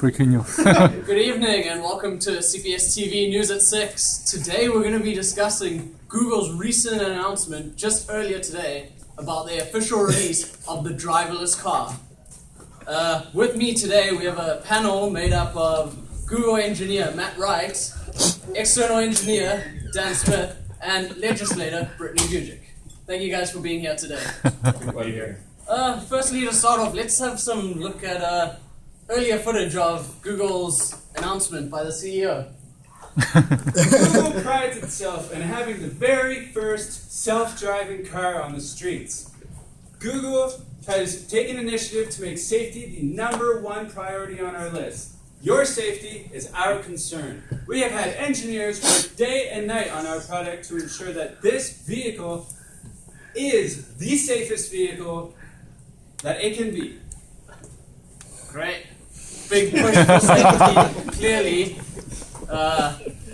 breaking news. Good evening and welcome to CPS TV News at 6. Today we're going to be discussing Google's recent announcement just earlier today about the official release of the driverless car. With me today we have a panel made up of Google engineer Matt Wright, external engineer Dan Smith, and legislator Brittany Bujic. Thank you guys for being here today. Firstly, to start off, let's have some look at earlier footage of Google's announcement by the CEO. Google prides itself in having the very first self-driving car on the streets. Google has taken initiative to make safety the #1 priority on our list. Your safety is our concern. We have had engineers work day and night on our product to ensure that this vehicle is the safest vehicle that it can be. Great. Big push for safety, clearly.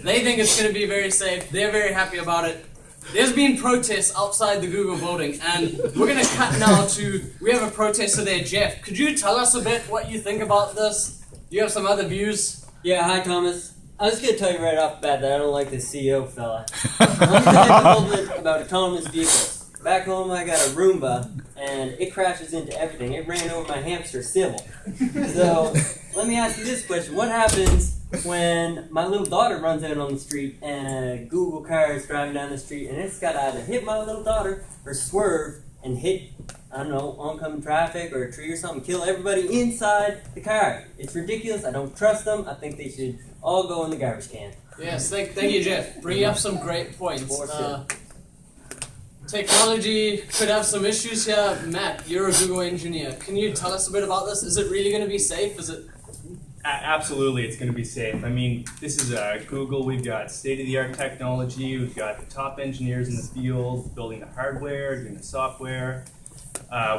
They think it's going to be very safe. They're very happy about it. There's been protests outside the Google building, and we're going to cut now to, we have a protester there, Jeff. Could you tell us a bit what you think about this? Do you have some other views? Yeah, hi Thomas. I was going to tell you right off the bat that I don't like this CEO fella. Let me tell you a little bit about autonomous vehicles. Back home I got a Roomba, and it crashes into everything. It ran over my hamster, Sybil. So, let me ask you this question. What happens when my little daughter runs out on the street and a Google car is driving down the street and it's got to either hit my little daughter or swerve and hit, I don't know, oncoming traffic or a tree or something, kill everybody inside the car? It's ridiculous. I don't trust them. I think they should all go in the garbage can. Yes, thank you, Jeff. Bringing up some great points. Technology could have some issues here. Matt, you're a Google engineer. Can you tell us a bit about this? Is it really going to be safe? Is it? Absolutely, it's going to be safe. I mean, this is Google. We've got state-of-the-art technology. We've got the top engineers in the field building the hardware, doing the software.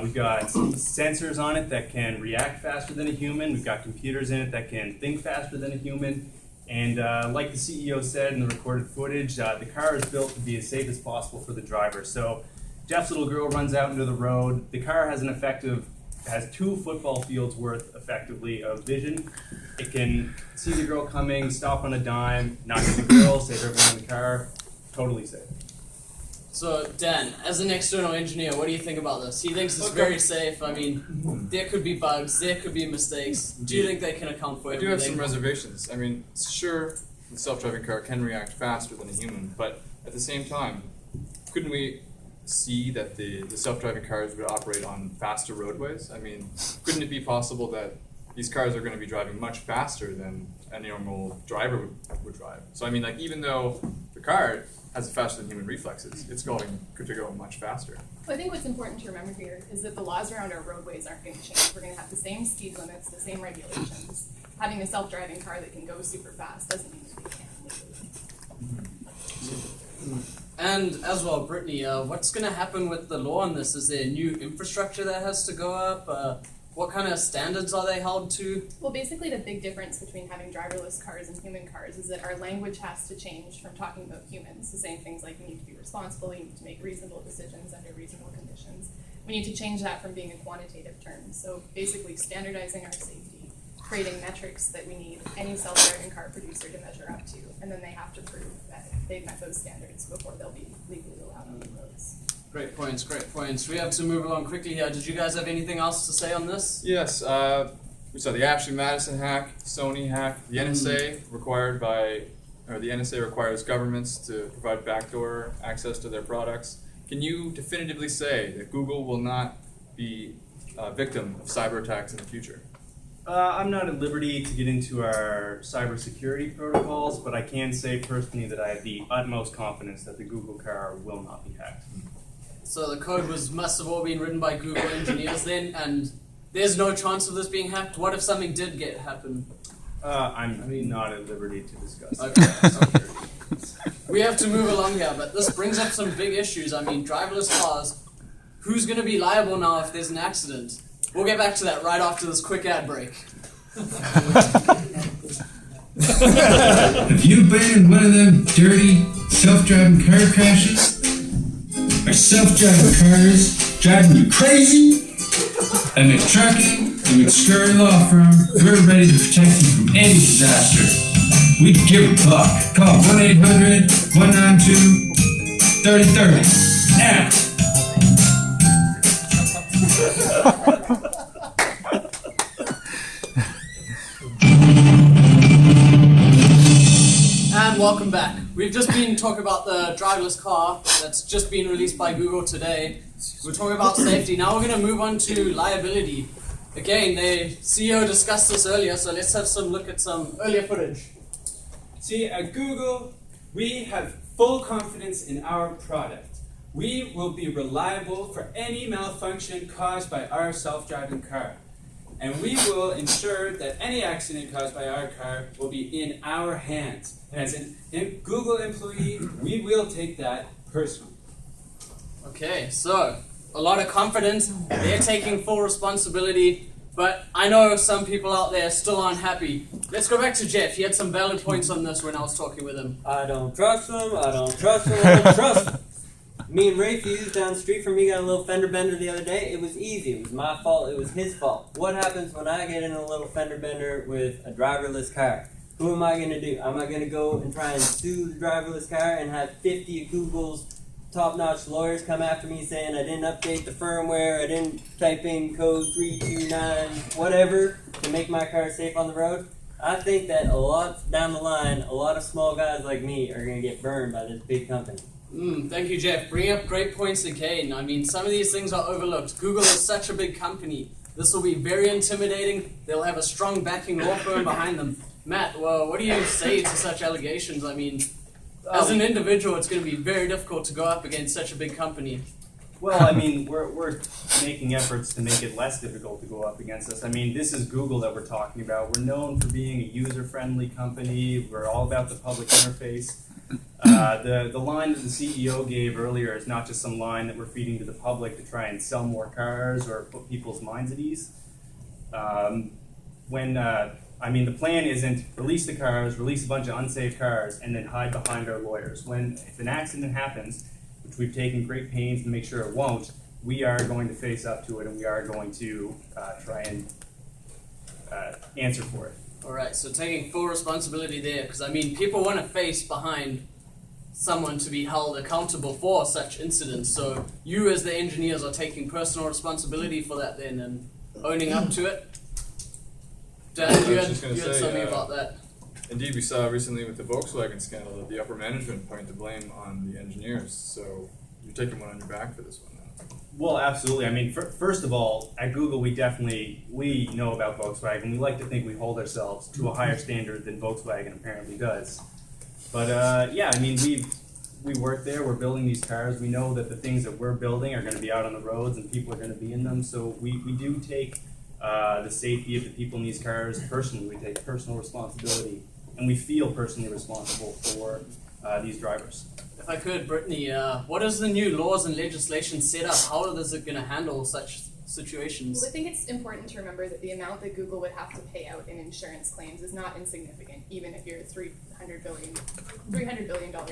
We've got sensors on it that can react faster than a human. We've got computers in it that can think faster than a human. And like the CEO said in the recorded footage, the car is built to be as safe as possible for the driver. So Jeff's little girl runs out into the road. The car has has 2 football fields worth effectively of vision. It can see the girl coming, stop on a dime, not hit the girl, save everyone in the car. Totally safe. So Dan, as an external engineer, what do you think about this? He thinks it's very safe. I mean, there could be bugs, there could be mistakes. Do you think they can account for everything? I do have some reservations. I mean, sure, the self-driving car can react faster than a human, but at the same time, couldn't we see that the self-driving cars would operate on faster roadways? I mean, couldn't it be possible that these cars are going to be driving much faster than a normal driver would drive? So I mean, like, even though the car has faster than human reflexes, it's going to go much faster. Well, I think what's important to remember here is that the laws around our roadways aren't going to change. We're going to have the same speed limits, the same regulations. Having a self-driving car that can go super fast doesn't mean that we can't legally. And as well, Brittany, what's going to happen with the law on this? Is there new infrastructure that has to go up? What kind of standards are they held to? Well, basically the big difference between having driverless cars and human cars is that our language has to change from talking about humans to saying things like we need to be responsible, we need to make reasonable decisions under reasonable conditions. We need to change that from being a quantitative term. So basically standardizing our safety, creating metrics that we need any self-driving car producer to measure up to, and then they have to prove that they've met those standards before they'll be legally allowed on the roads. Great points, great points. We have to move along quickly here. Did you guys have anything else to say on this? Yes, we saw the Ashley Madison hack, Sony hack, the NSA the NSA requires governments to provide backdoor access to their products. Can you definitively say that Google will not be a victim of cyber attacks in the future? I'm not at liberty to get into our cybersecurity protocols, but I can say personally that I have the utmost confidence that the Google car will not be hacked. So the code must have all been written by Google engineers then, and there's no chance of this being hacked? What if something did happen? I'm not at liberty to discuss Okay. that. We have to move along here, but this brings up some big issues. I mean, driverless cars, who's going to be liable now if there's an accident? We'll get back to that right after this quick ad break. Have you been in one of them dirty self-driving car crashes? Are self-driving cars driving you crazy? Amid trucking, The McScurry Law Firm, we're ready to protect you from any disaster. We give a buck. Call 1-800-192-3030 now. And welcome back. We've just been talking about the driverless car that's just been released by Google today. We're talking about safety. Now we're going to move on to liability. Again, the CEO discussed this earlier, so let's have some look at some earlier footage. See, at Google, we have full confidence in our product. We will be reliable for any malfunction caused by our self-driving car. And we will ensure that any accident caused by our car will be in our hands. And as a Google employee, we will take that personally. Okay, so a lot of confidence. They're taking full responsibility, but I know some people out there still aren't happy. Let's go back to Jeff. He had some valid points on this when I was talking with him. I don't trust them. I don't trust them. I don't trust them. Me and Ray Fuse down the street from me got a little fender bender the other day. It was easy. It was my fault. It was his fault. What happens when I get in a little fender bender with a driverless car? Who am I going to do? Am I going to go and try and sue the driverless car and have 50 of Google's top-notch lawyers come after me saying I didn't update the firmware, I didn't type in code 329, whatever, to make my car safe on the road? I think that a lot down the line, a lot of small guys like me are going to get burned by this big company. Thank you, Jeff. Bringing up great points again. I mean, some of these things are overlooked. Google is such a big company. This will be very intimidating. They'll have a strong backing law firm behind them. Matt, well, what do you say to such allegations? I mean, as an individual, it's going to be very difficult to go up against such a big company. Well, I mean, we're making efforts to make it less difficult to go up against us. I mean, this is Google that we're talking about. We're known for being a user-friendly company. We're all about the public interface. The line that the CEO gave earlier is not just some line that we're feeding to the public to try and sell more cars or put people's minds at ease. I mean, the plan isn't release the cars, release a bunch of unsafe cars, and then hide behind our lawyers. If an accident happens, which we've taken great pains to make sure it won't, we are going to face up to it, and we are going to try and answer for it. All right, so taking full responsibility there, because I mean, people want to face behind someone to be held accountable for such incidents. So you, as the engineers, are taking personal responsibility for that then and owning up to it. Dan, you had something about that. Indeed, we saw recently with the Volkswagen scandal that the upper management point the blame on the engineers. So you're taking one on your back for this one now. Well, absolutely. I mean, first of all, at Google, we know about Volkswagen. We like to think we hold ourselves to a higher standard than Volkswagen apparently does. But yeah, I mean, we work there. We're building these cars. We know that the things that we're building are going to be out on the roads and people are going to be in them. So we do take the safety of the people in these cars personally. We take personal responsibility, and we feel personally responsible for these drivers. If I could, Brittany, what is the new laws and legislation set up? How is it going to handle such situations? Well, I think it's important to remember that the amount that Google would have to pay out in insurance claims is not insignificant, even if you're a $300 billion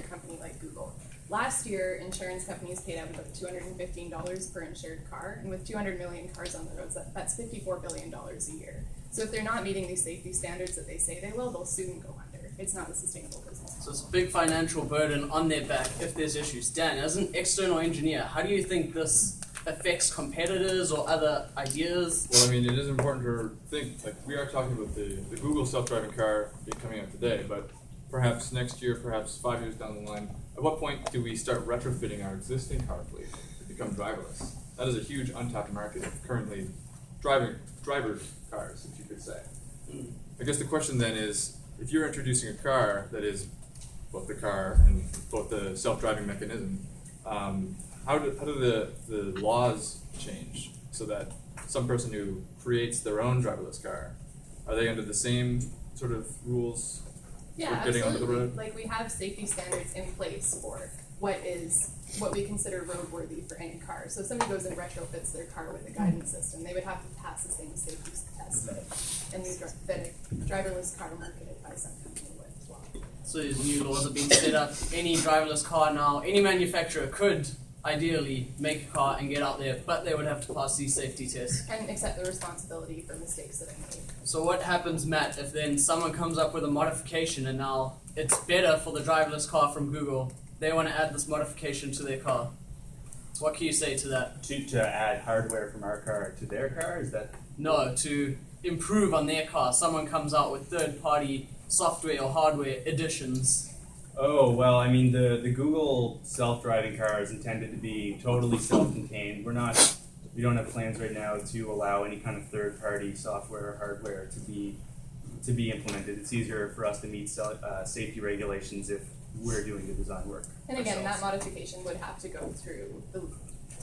company like Google. Last year, insurance companies paid out about $215 per insured car, and with 200 million cars on the roads, that's $54 billion a year. So if they're not meeting these safety standards that they say they will, they'll soon go under. It's not a sustainable business. So it's a big financial burden on their back if there's issues. Dan, as an external engineer, how do you think this affects competitors or other ideas? Well, I mean, it is important to think, like, we are talking about the Google self-driving car coming out today, but perhaps next year, perhaps 5 years down the line, at what point do we start retrofitting our existing car fleet to become driverless? That is a huge untapped market of currently driver cars, if you could say. I guess the question then is, if you're introducing a car that is both the car and both the self-driving mechanism, how do the laws change so that some person who creates their own driverless car, are they under the same sort of rules Yeah, for getting onto the absolutely. road? Like, we have safety standards in place for what we consider roadworthy for any car. So if somebody goes and retrofits their car with a guidance system, they would have to pass the same safety test that a driverless car marketed by some company would as well. So these new laws have been set up. Any driverless car now, any manufacturer could ideally make a car and get out there, but they would have to pass these safety tests. And accept the responsibility for mistakes that I made. So what happens, Matt, if then someone comes up with a modification and now it's better for the driverless car from Google, they want to add this modification to their car? What can you say to that? To add hardware from our car to their car, is that? No, to improve on their car. Someone comes out with third-party software or hardware additions. Oh, well, I mean, the Google self-driving car is intended to be totally self-contained. We don't have plans right now to allow any kind of third-party software or hardware to be implemented. It's easier for us to meet safety regulations if we're doing the design work. And again, ourselves. that modification would have to go through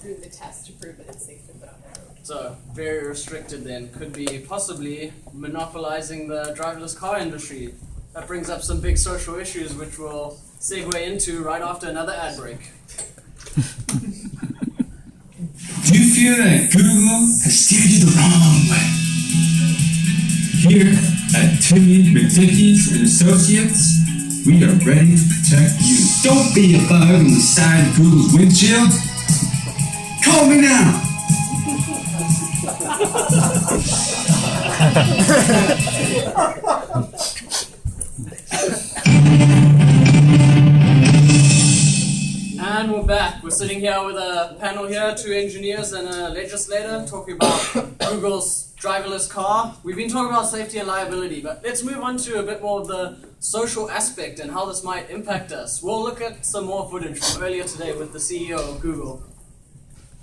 the test to prove that it's safe to put on the road. So, very restricted then. Could be possibly monopolizing the driverless car industry. That brings up some big social issues, which we'll segue into right after another ad break. Do you feel that Google has steered you the wrong way? Here at Timmy McDickies and Associates, we are ready to protect you. Don't be a bug on the side of Google's windshield. Call me now. And we're back. We're sitting here with a panel here, 2 engineers and a legislator, talking about Google's driverless car. We've been talking about safety and liability, but let's move on to a bit more of the social aspect and how this might impact us. We'll look at some more footage from earlier today with the CEO of Google.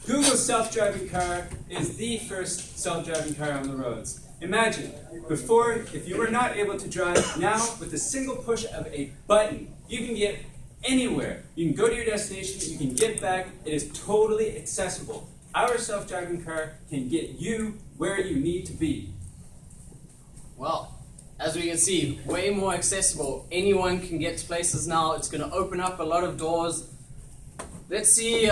Google's self-driving car is the first self-driving car on the roads. Imagine, before, if you were not able to drive, now with the single push of a button, you can get anywhere. You can go to your destination, you can get back, it is totally accessible. Our self-driving car can get you where you need to be. Well, as we can see, way more accessible. Anyone can get to places now. It's going to open up a lot of doors. Let's see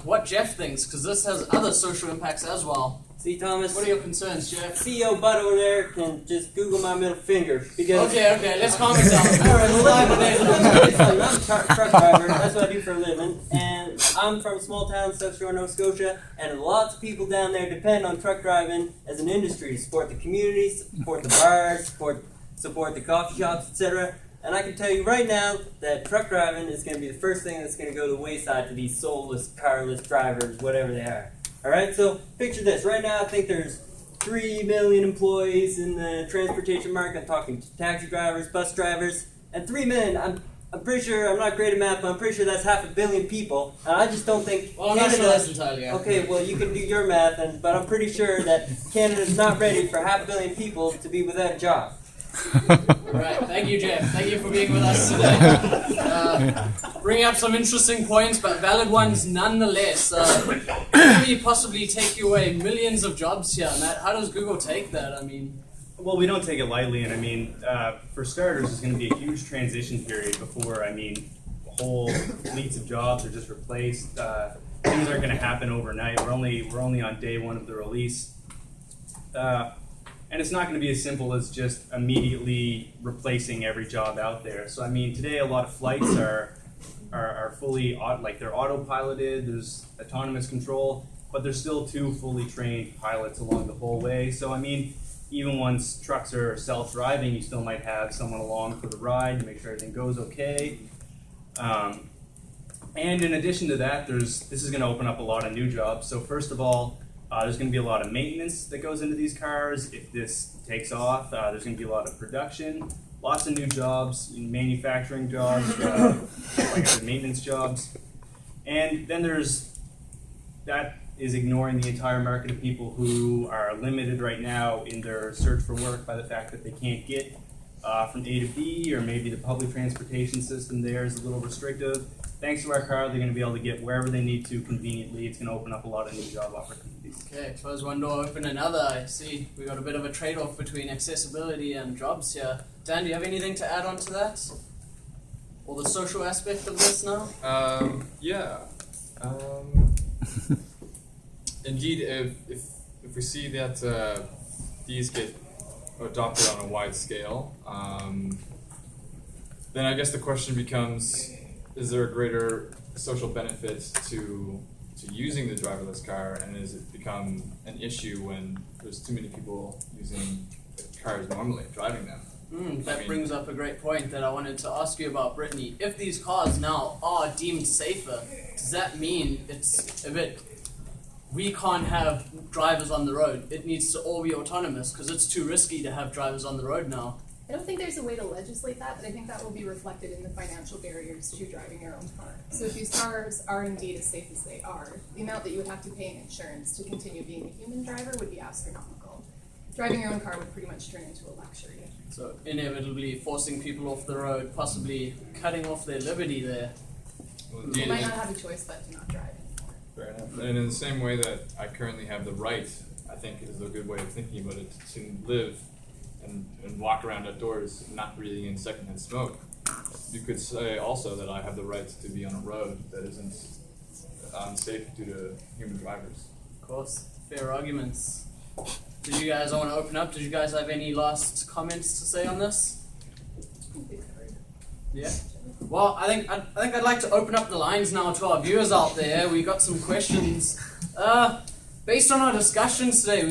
what Jeff thinks, because this has other social impacts as well. See, Thomas, What are your concerns, Jeff? CEO Butt over there can just Google my middle finger because Okay, let's calm it down. All right, we're live today. I'm a truck driver. That's what I do for a living, and I'm from a small town, South Shore, Nova Scotia, and lots of people down there depend on truck driving as an industry to support the community, support the bars, support the coffee shops, etc. And I can tell you right now that truck driving is going to be the first thing that's going to go to the wayside to these soulless, carless drivers, whatever they are. Alright, so picture this. Right now I think there's 3 million employees in the transportation market. I'm talking taxi drivers, bus drivers, and 3 million, I'm pretty sure, I'm not great at math, but I'm pretty sure that's 500 million people. And I just don't think Well, I'm not sure that's entirely accurate. Okay, well you can do your math, but I'm pretty sure that Canada's not ready for 500 million people to be without a job. Right, thank you, Jeff. Thank you for being with us today. Bringing up some interesting points, but valid ones nonetheless. Could we possibly take away millions of jobs here, Matt? How does Google take that? I mean, Well, we don't take it lightly, and I mean, for starters, there's going to be a huge transition period before, whole fleets of jobs are just replaced. Things aren't going to happen overnight. We're only on day 1 of the release. And it's not going to be as simple as just immediately replacing every job out there. So I mean, today a lot of flights are fully they're autopiloted. There's autonomous control, but there's still 2 fully trained pilots along the whole way. So I mean, even once trucks are self-driving, you still might have someone along for the ride to make sure everything goes okay. And in addition to that, this is going to open up a lot of new jobs. So first of all, there's going to be a lot of maintenance that goes into these cars. If this takes off, there's going to be a lot of production, lots of new jobs, manufacturing jobs, like I said, maintenance jobs. And then that is ignoring the entire market of people who are limited right now in their search for work by the fact that they can't get from A to B, or maybe the public transportation system there is a little restrictive. Thanks to our car, they're going to be able to get wherever they need to conveniently. It's going to open up a lot of new job opportunities. okay, close one door, open another. I see we got a bit of a trade-off between accessibility and jobs here. Dan, do you have anything to add on to that? Or the social aspect of this now? Indeed, if we see that these get adopted on a wide scale, then I guess the question becomes, is there a greater social benefit to using the driverless car, and has it become an issue when there's too many people using cars normally, driving them? That brings up a great point that I wanted to ask you about, Brittany. If these cars now are deemed safer, does that mean it's a bit, we can't have drivers on the road? It needs to all be autonomous because it's too risky to have drivers on the road now. I don't think there's a way to legislate that, but I think that will be reflected in the financial barriers to driving your own car. So if these cars are indeed as safe as they are, the amount that you would have to pay in insurance to continue being a human driver would be astronomical. Driving your own car would pretty much turn into a luxury. So inevitably forcing people off the road, possibly cutting off their liberty there. Well, You indeed, might not have a choice but to not drive anymore. fair enough. And in the same way that I currently have the right, I think is a good way of thinking about it, to live and walk around outdoors not breathing in secondhand smoke. You could say also that I have the right to be on a road that isn't unsafe due to human drivers. Of course, fair arguments. Did you guys want to open up? Did you guys have any last comments to say on this? Yeah. Well, I think I'd like to open up the lines now to our viewers out there. We got some questions. Based on our discussions today,